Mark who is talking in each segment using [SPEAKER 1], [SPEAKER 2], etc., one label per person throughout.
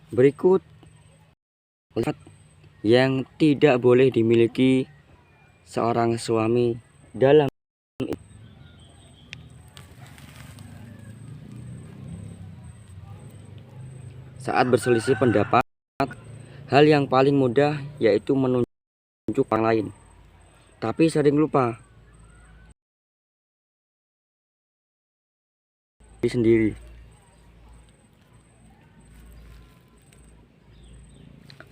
[SPEAKER 1] Berikut sifat yang tidak boleh dimiliki seorang suami dalam saat berselisih pendapat. Hal yang paling mudah yaitu menunjuk orang lain, tapi sering lupa diri sendiri.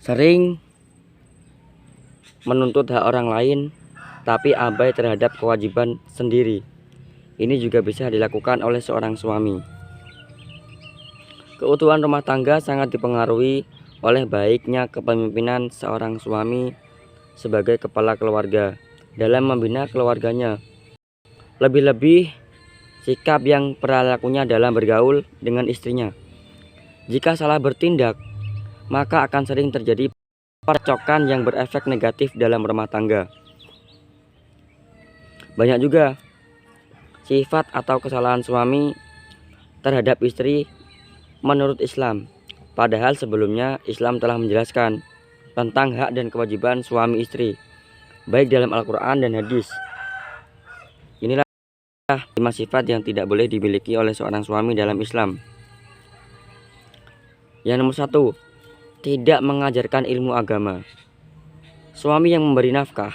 [SPEAKER 1] Sering menuntut hak orang lain tapi abai terhadap kewajiban sendiri. Ini juga bisa dilakukan oleh seorang suami. Keutuhan rumah tangga sangat dipengaruhi oleh baiknya kepemimpinan seorang suami sebagai kepala keluarga dalam membina keluarganya. Lebih-lebih sikap yang perilakunya dalam bergaul dengan istrinya. Jika salah bertindak, maka akan sering terjadi percokan yang berefek negatif dalam rumah tangga. Banyak juga sifat atau kesalahan suami terhadap istri menurut Islam, padahal sebelumnya Islam telah menjelaskan tentang hak dan kewajiban suami istri, baik dalam Al-Quran dan hadis. Inilah 5 sifat yang tidak boleh dimiliki oleh seorang suami dalam Islam. Yang nomor 1, tidak mengajarkan ilmu agama. Suami yang memberi nafkah,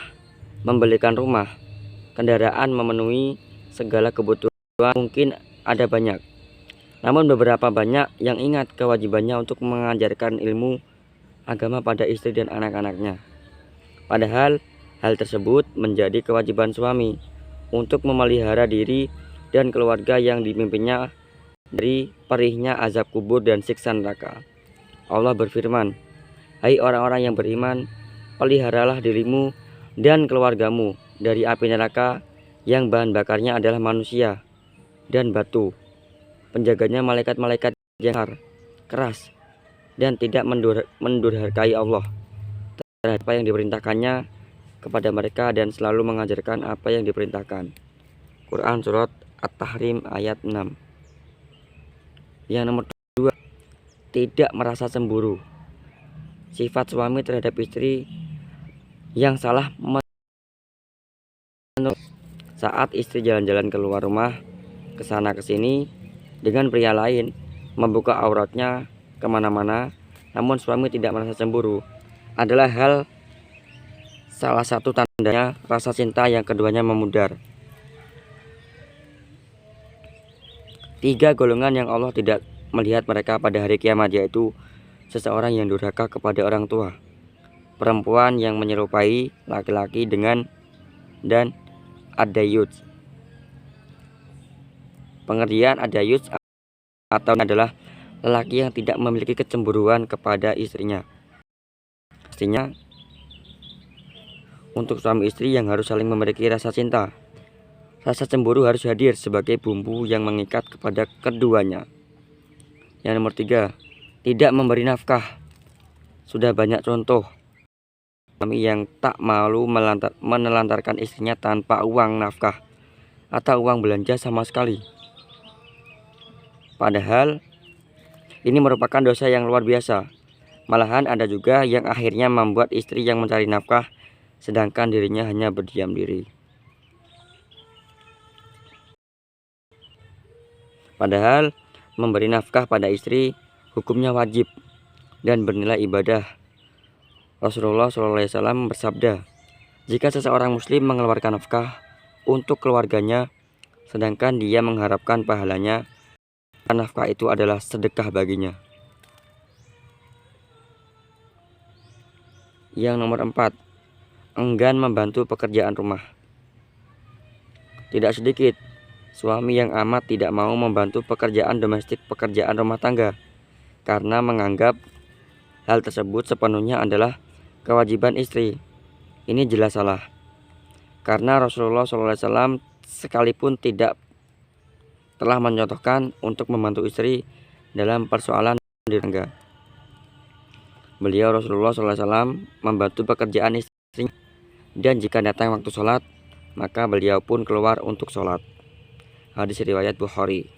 [SPEAKER 1] membelikan rumah, kendaraan, memenuhi segala kebutuhan mungkin ada banyak. Namun beberapa banyak yang ingat kewajibannya untuk mengajarkan ilmu agama pada istri dan anak-anaknya. Padahal hal tersebut menjadi kewajiban suami untuk memelihara diri dan keluarga yang dipimpinnya dari perihnya azab kubur dan siksa neraka. Allah berfirman, "Hai orang-orang yang beriman, peliharalah dirimu dan keluargamu dari api neraka yang bahan bakarnya adalah manusia dan batu. Penjaganya malaikat-malaikat yang keras dan tidak mendurhakai Allah terhadap apa yang diperintahkannya kepada mereka dan selalu mengajarkan apa yang diperintahkan." Quran Surat At-Tahrim ayat 6. Yang nomor 2, tidak merasa cemburu. Sifat suami terhadap istri yang salah saat istri jalan-jalan keluar rumah kesana kesini dengan pria lain, membuka auratnya kemana-mana, namun suami tidak merasa cemburu, adalah salah satu tandanya rasa cinta yang keduanya memudar. 3 golongan yang Allah tidak melihat mereka pada hari kiamat, yaitu seseorang yang durhaka kepada orang tua, perempuan yang menyerupai laki-laki dengan, dan ad-dayuts. Pengertian ad-dayuts atau adalah lelaki yang tidak memiliki kecemburuan kepada istrinya. Pastinya untuk suami istri yang harus saling memiliki rasa cinta, rasa cemburu harus hadir sebagai bumbu yang mengikat kepada keduanya. Yang nomor 3, tidak memberi nafkah. Sudah banyak contoh suami yang tak malu menelantarkan istrinya tanpa uang nafkah atau uang belanja sama sekali. Padahal ini merupakan dosa yang luar biasa. Malahan ada juga yang akhirnya membuat istri yang mencari nafkah sedangkan dirinya hanya berdiam diri. Padahal memberi nafkah pada istri hukumnya wajib dan bernilai ibadah. Rasulullah SAW bersabda, jika seseorang muslim mengeluarkan nafkah untuk keluarganya sedangkan dia mengharapkan pahalanya, nafkah itu adalah sedekah baginya. Yang nomor 4, enggan membantu pekerjaan rumah. Tidak sedikit suami yang amat tidak mau membantu pekerjaan domestik, pekerjaan rumah tangga, karena menganggap hal tersebut sepenuhnya adalah kewajiban istri. Ini jelas salah, karena Rasulullah SAW sekalipun tidak telah mencontohkan untuk membantu istri dalam persoalan di tangga. Beliau Rasulullah SAW membantu pekerjaan istrinya, dan jika datang waktu sholat, maka beliau pun keluar untuk sholat. Hadis riwayat Bukhari.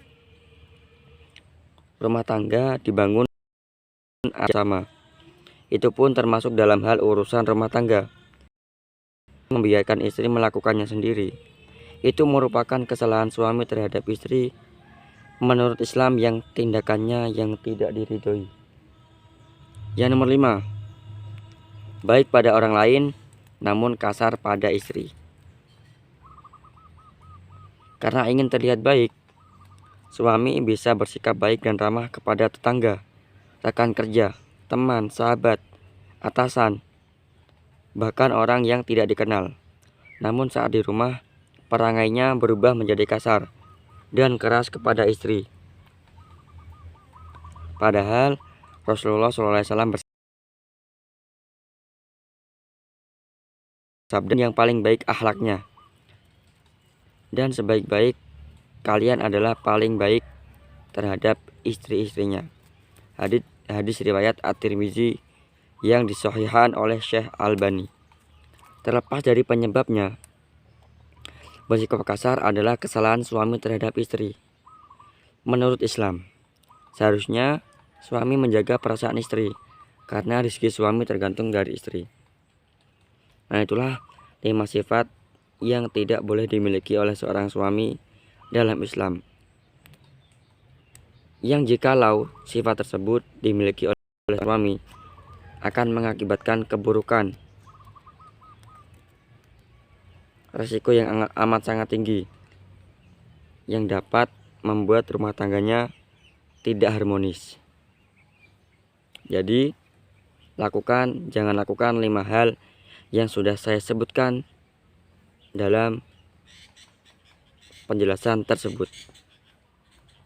[SPEAKER 1] Rumah tangga dibangun sama. Itu pun termasuk dalam hal urusan rumah tangga. Membiarkan istri melakukannya sendiri, itu merupakan kesalahan suami terhadap istri menurut Islam yang tindakannya yang tidak diridhoi. Yang nomor 5, baik pada orang lain namun kasar pada istri. Karena ingin terlihat baik, suami bisa bersikap baik dan ramah kepada tetangga, rekan kerja, teman, sahabat, atasan, bahkan orang yang tidak dikenal. Namun saat di rumah, perangainya berubah menjadi kasar dan keras kepada istri. Padahal Rasulullah SAW bersabda yang paling baik akhlaknya, dan sebaik-baik kalian adalah paling baik terhadap istri-istrinya. Hadis riwayat At-Tirmizi yang disahihkan oleh Syekh Albani. Terlepas dari penyebabnya, bersikap kasar adalah kesalahan suami terhadap istri. Menurut Islam, seharusnya suami menjaga perasaan istri, karena rezeki suami tergantung dari istri. Nah, itulah 5 sifat yang tidak boleh dimiliki oleh seorang suami dalam Islam, yang jikalau sifat tersebut dimiliki oleh suami akan mengakibatkan keburukan, resiko yang amat sangat tinggi, yang dapat membuat rumah tangganya tidak harmonis. Jadi jangan lakukan 5 hal yang sudah saya sebutkan dalam penjelasan tersebut.